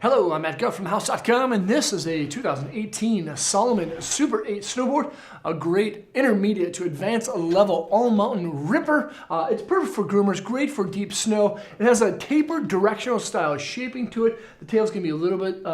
Hello, I'm Matt Guff from House.com, and this is a 2018 Salomon Super 8 snowboard, a great intermediate to advanced level all-mountain ripper. It's perfect for groomers, great for deep snow. It has a tapered directional style shaping to it. The tail's going to be a little bit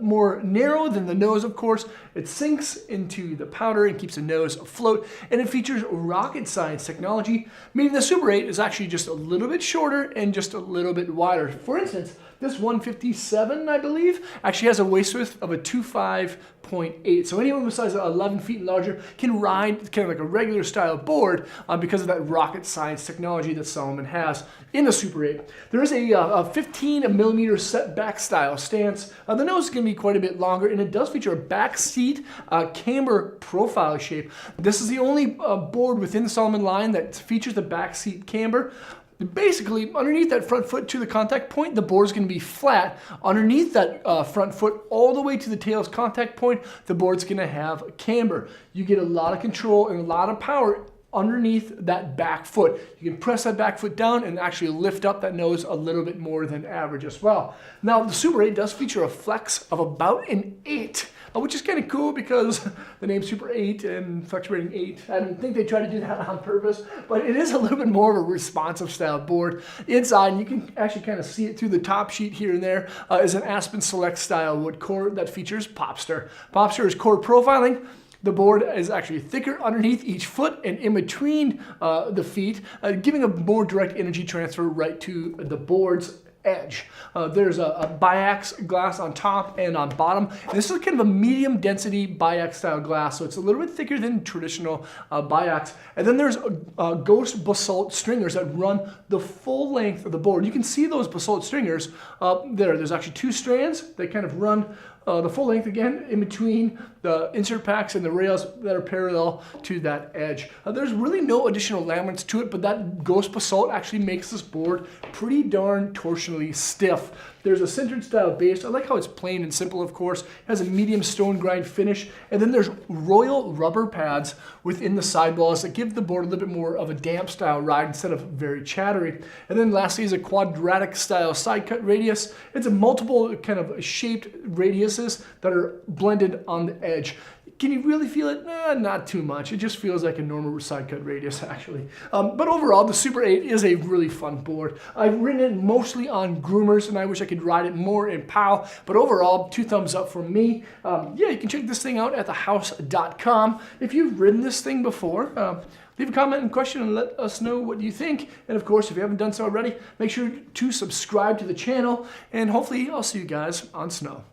more narrow than the nose, of course. It sinks into the powder and keeps the nose afloat, and it features rocket science technology, meaning the Super 8 is actually just a little bit shorter and just a little bit wider. For instance, this 157, I believe, actually has a waist width of a 25.8. So anyone with size 11 feet and larger can ride kind of like a regular style board because of that rocket science technology that Salomon has in the Super 8. There is a 15 millimeter setback style stance. The nose is going to be quite a bit longer, and it does feature a back seat camber profile shape. This is the only board within the Salomon line that features the back seat camber. Basically, underneath that front foot to the contact point, the board is going to be flat. Underneath that front foot, all the way to the tail's contact point, the board's going to have camber. You get a lot of control and a lot of power underneath that back foot. You can press that back foot down and actually lift up that nose a little bit more than average as well. Now, the Super 8 does feature a flex of about an 8. Which is kind of cool because the name Super 8 and flex rating 8, I don't think they try to do that on purpose, but it is a little bit more of a responsive style board. Inside, and you can actually kind of see it through the top sheet here and there, is an Aspen Select style wood core that features Popster. Popster is core profiling. The board is actually thicker underneath each foot and in between the feet, giving a more direct energy transfer right to the board's edge. There's a biax glass on top and on bottom. And this is kind of a medium density biax style glass, so it's a little bit thicker than traditional biax. And then there's ghost basalt stringers that run the full length of the board. You can see those basalt stringers there. There's actually two strands that kind of run the full length again in between the insert packs and the rails that are parallel to that edge. There's really no additional laminates to it, but that ghost basalt actually makes this board pretty darn torsionally stiff. There's a sintered style base. I like how it's plain and simple, of course. It has a medium stone grind finish. And then there's royal rubber pads within the sidewalls that give the board a little bit more of a damp style ride instead of very chattery. And then lastly is a quadratic style side cut radius. It's a multiple kind of shaped radiuses that are blended on the edge. Can you really feel it? Not too much. It just feels like a normal side cut radius, actually. But overall, the Super 8 is a really fun board. I've ridden it mostly on groomers, and I wish I could ride it more in POW. But overall, 2 thumbs up from me. Yeah, you can check this thing out at thehouse.com. If you've ridden this thing before, leave a comment and question and let us know what you think. And of course, if you haven't done so already, make sure to subscribe to the channel. And hopefully, I'll see you guys on snow.